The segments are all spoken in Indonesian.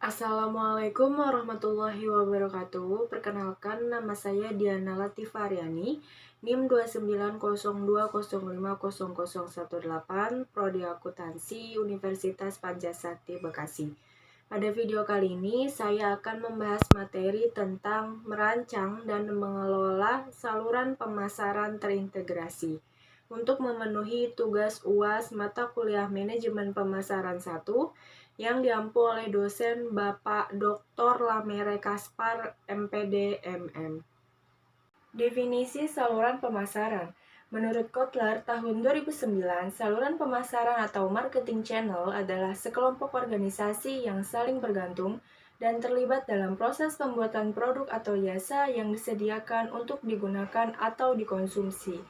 Assalamualaikum warahmatullahi wabarakatuh. Perkenalkan, nama saya Diana Latifariani, NIM 29020500018, Prodi Akuntansi Universitas Pancasakti Bekasi. Pada video kali ini, saya akan membahas materi tentang merancang dan mengelola saluran pemasaran terintegrasi. Untuk memenuhi tugas UAS mata kuliah Manajemen Pemasaran 1 yang diampu oleh dosen Bapak Dr. Lamere Kaspar, MPD, MM. Definisi saluran pemasaran. Menurut Kotler, tahun 2009, saluran pemasaran atau marketing channel adalah sekelompok organisasi yang saling bergantung dan terlibat dalam proses pembuatan produk atau jasa yang disediakan untuk digunakan atau dikonsumsi.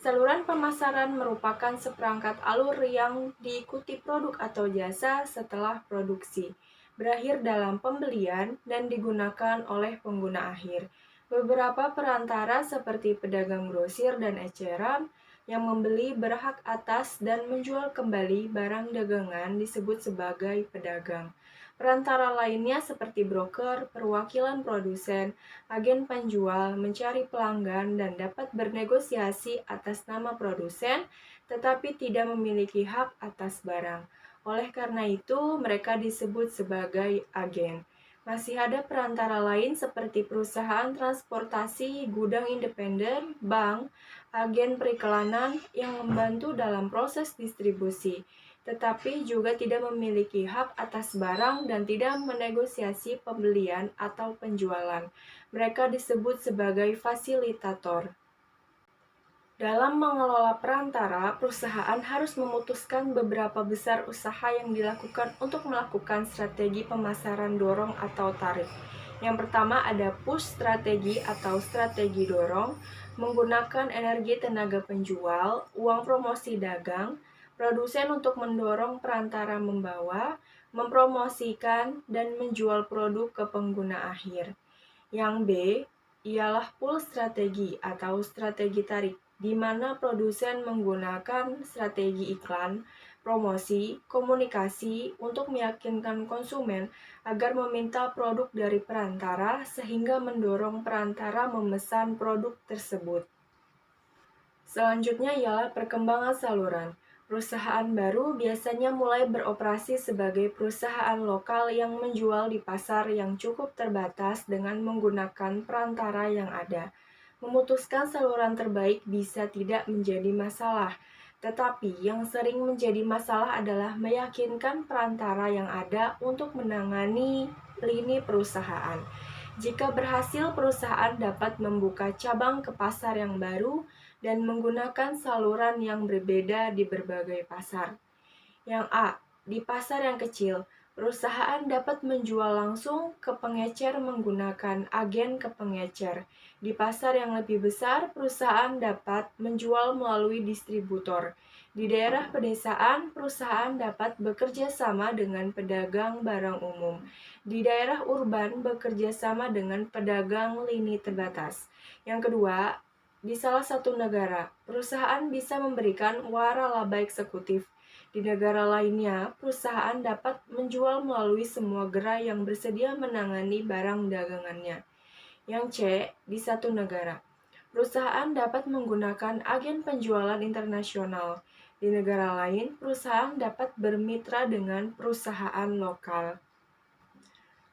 Saluran pemasaran merupakan seperangkat alur yang diikuti produk atau jasa setelah produksi, berakhir dalam pembelian dan digunakan oleh pengguna akhir. Beberapa perantara seperti pedagang grosir dan eceran yang membeli berhak atas dan menjual kembali barang dagangan disebut sebagai pedagang. Perantara lainnya seperti broker, perwakilan produsen, agen penjual, mencari pelanggan dan dapat bernegosiasi atas nama produsen tetapi tidak memiliki hak atas barang. Oleh karena itu, mereka disebut sebagai agen. Masih ada perantara lain seperti perusahaan transportasi, gudang independen, bank, agen periklanan yang membantu dalam proses distribusi, tetapi juga tidak memiliki hak atas barang dan tidak menegosiasi pembelian atau penjualan. Mereka disebut sebagai fasilitator. Dalam mengelola perantara, perusahaan harus memutuskan beberapa besar usaha yang dilakukan untuk melakukan strategi pemasaran dorong atau tarik. Yang pertama ada push strategi atau strategi dorong, menggunakan energi tenaga penjual, uang promosi dagang, produsen untuk mendorong perantara membawa, mempromosikan, dan menjual produk ke pengguna akhir. Yang B ialah pull strategi atau strategi tarik, di mana produsen menggunakan strategi iklan, promosi, komunikasi untuk meyakinkan konsumen agar meminta produk dari perantara sehingga mendorong perantara memesan produk tersebut. Selanjutnya ialah perkembangan saluran. Perusahaan baru biasanya mulai beroperasi sebagai perusahaan lokal yang menjual di pasar yang cukup terbatas dengan menggunakan perantara yang ada. Memutuskan saluran terbaik bisa tidak menjadi masalah, tetapi yang sering menjadi masalah adalah meyakinkan perantara yang ada untuk menangani lini perusahaan. Jika berhasil, perusahaan dapat membuka cabang ke pasar yang baru dan menggunakan saluran yang berbeda di berbagai pasar. Yang A. Di pasar yang kecil, perusahaan dapat menjual langsung ke pengecer menggunakan agen ke pengecer. Di pasar yang lebih besar, perusahaan dapat menjual melalui distributor. Di daerah pedesaan, perusahaan dapat bekerja sama dengan pedagang barang umum. Di daerah urban, bekerja sama dengan pedagang lini terbatas. Yang kedua, di salah satu negara, perusahaan bisa memberikan waralaba eksekutif. Di negara lainnya, perusahaan dapat menjual melalui semua gerai yang bersedia menangani barang dagangannya. Yang C, di satu negara, perusahaan dapat menggunakan agen penjualan internasional. Di negara lain, perusahaan dapat bermitra dengan perusahaan lokal.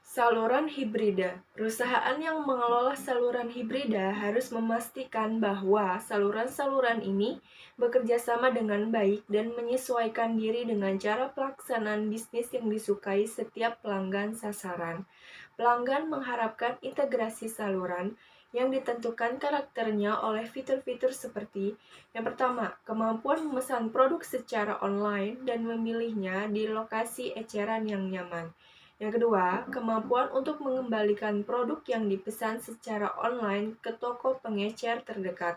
Saluran hibrida. Perusahaan yang mengelola saluran hibrida harus memastikan bahwa saluran-saluran ini bekerja sama dengan baik dan menyesuaikan diri dengan cara pelaksanaan bisnis yang disukai setiap pelanggan sasaran. Pelanggan mengharapkan integrasi saluran yang ditentukan karakternya oleh fitur-fitur seperti yang pertama, kemampuan memesan produk secara online dan memilihnya di lokasi eceran yang nyaman. Yang kedua, kemampuan untuk mengembalikan produk yang dipesan secara online ke toko pengecer terdekat.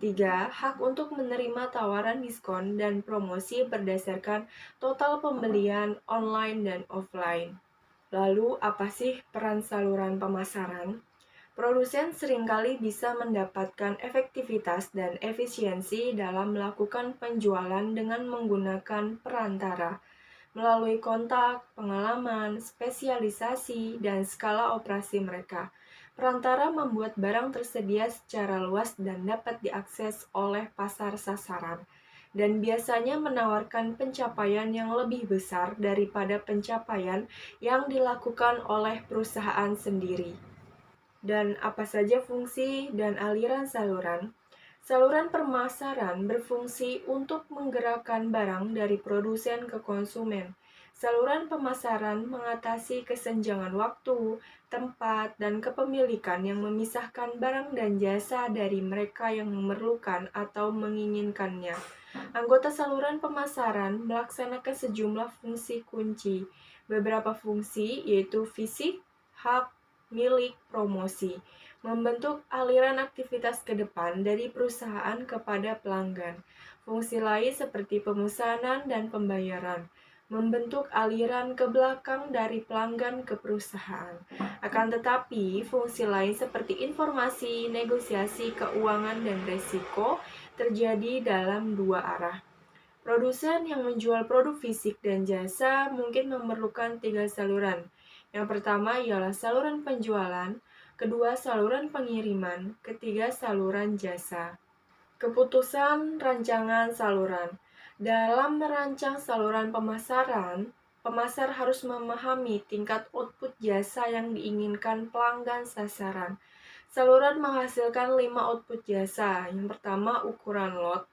3. Hak untuk menerima tawaran diskon dan promosi berdasarkan total pembelian online dan offline. Lalu, apa sih peran saluran pemasaran? Produsen seringkali bisa mendapatkan efektivitas dan efisiensi dalam melakukan penjualan dengan menggunakan perantara. melalui kontak, pengalaman, spesialisasi, dan skala operasi mereka. Perantara membuat barang tersedia secara luas dan dapat diakses oleh pasar sasaran, dan biasanya menawarkan pencapaian yang lebih besar daripada pencapaian yang dilakukan oleh perusahaan sendiri. Dan apa saja fungsi dan aliran saluran? Saluran pemasaran berfungsi untuk menggerakkan barang dari produsen ke konsumen. Saluran pemasaran mengatasi kesenjangan waktu, tempat, dan kepemilikan yang memisahkan barang dan jasa dari mereka yang memerlukan atau menginginkannya. Anggota saluran pemasaran melaksanakan sejumlah fungsi kunci. Beberapa fungsi yaitu fisik, hak, milik, promosi, membentuk aliran aktivitas ke depan dari perusahaan kepada pelanggan. Fungsi lain seperti pemesanan dan pembayaran, membentuk aliran ke belakang dari pelanggan ke perusahaan. Akan tetapi, fungsi lain seperti informasi, negosiasi, keuangan, dan resiko terjadi dalam dua arah. Produsen yang menjual produk fisik dan jasa mungkin memerlukan 3 saluran. Yang pertama ialah saluran penjualan, kedua saluran pengiriman, ketiga saluran jasa. Keputusan rancangan saluran. Dalam merancang saluran pemasaran, pemasar harus memahami tingkat output jasa yang diinginkan pelanggan sasaran. Saluran menghasilkan 5 output jasa. Yang pertama, ukuran lot,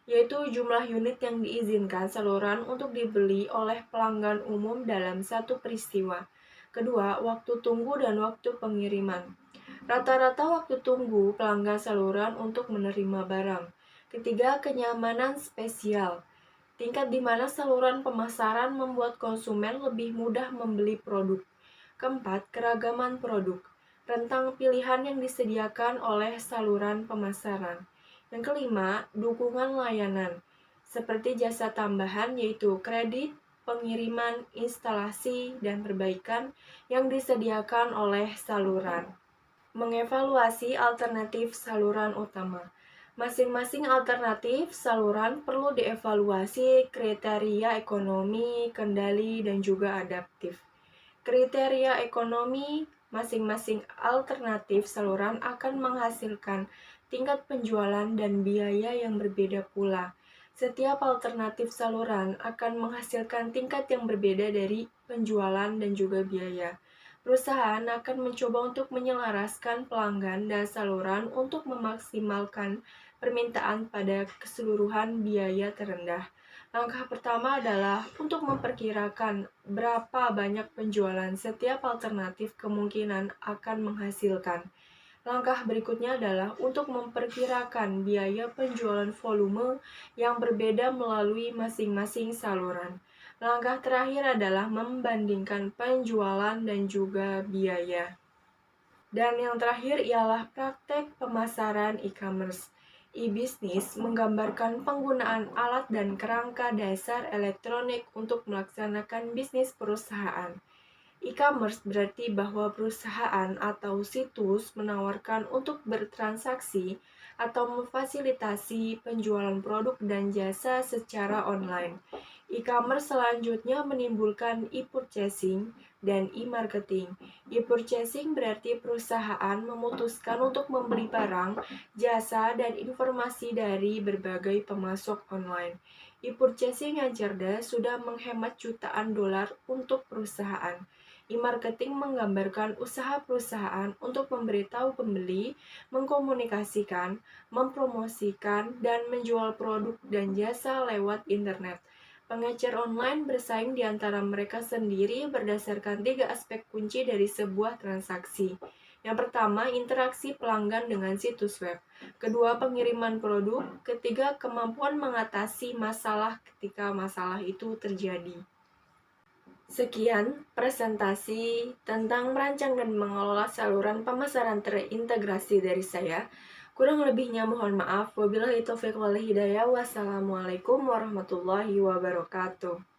yaitu jumlah unit yang diizinkan saluran untuk dibeli oleh pelanggan umum dalam satu peristiwa. Kedua, waktu tunggu dan waktu pengiriman. Rata-rata waktu tunggu pelanggan saluran untuk menerima barang. Ketiga, kenyamanan spesial. Tingkat di mana saluran pemasaran membuat konsumen lebih mudah membeli produk. Keempat, keragaman produk. Rentang pilihan yang disediakan oleh saluran pemasaran. Yang kelima, dukungan layanan, seperti jasa tambahan yaitu kredit, pengiriman, instalasi, dan perbaikan yang disediakan oleh saluran. Mengevaluasi alternatif saluran utama. Masing-masing alternatif saluran perlu dievaluasi kriteria ekonomi, kendali, dan juga adaptif. Kriteria ekonomi masing-masing alternatif saluran akan menghasilkan tingkat penjualan dan biaya yang berbeda pula. Setiap alternatif saluran akan menghasilkan tingkat yang berbeda dari penjualan dan juga biaya. Perusahaan akan mencoba untuk menyelaraskan pelanggan dan saluran untuk memaksimalkan permintaan pada keseluruhan biaya terendah. Langkah pertama adalah untuk memperkirakan berapa banyak penjualan setiap alternatif kemungkinan akan menghasilkan. Langkah berikutnya adalah untuk memperkirakan biaya penjualan volume yang berbeda melalui masing-masing saluran. Langkah terakhir adalah membandingkan penjualan dan juga biaya. Dan yang terakhir ialah praktek pemasaran e-commerce. E-business menggambarkan penggunaan alat dan kerangka dasar elektronik untuk melaksanakan bisnis perusahaan. E-commerce berarti bahwa perusahaan atau situs menawarkan untuk bertransaksi atau memfasilitasi penjualan produk dan jasa secara online. E-commerce selanjutnya menimbulkan e-purchasing dan e-marketing. E-purchasing berarti perusahaan memutuskan untuk membeli barang, jasa, dan informasi dari berbagai pemasok online. E-purchasing yang cerdas sudah menghemat jutaan dolar untuk perusahaan. E-marketing menggambarkan usaha perusahaan untuk memberitahu pembeli, mengkomunikasikan, mempromosikan, dan menjual produk dan jasa lewat internet. Pengecer online bersaing di antara mereka sendiri berdasarkan 3 aspek kunci dari sebuah transaksi. Yang pertama, interaksi pelanggan dengan situs web. Kedua, pengiriman produk. Ketiga, kemampuan mengatasi masalah ketika masalah itu terjadi. Sekian presentasi tentang merancang dan mengelola saluran pemasaran terintegrasi dari saya. Kurang lebihnya mohon maaf. Wabillahi taufiq wal hidayah. Wassalamualaikum warahmatullahi wabarakatuh.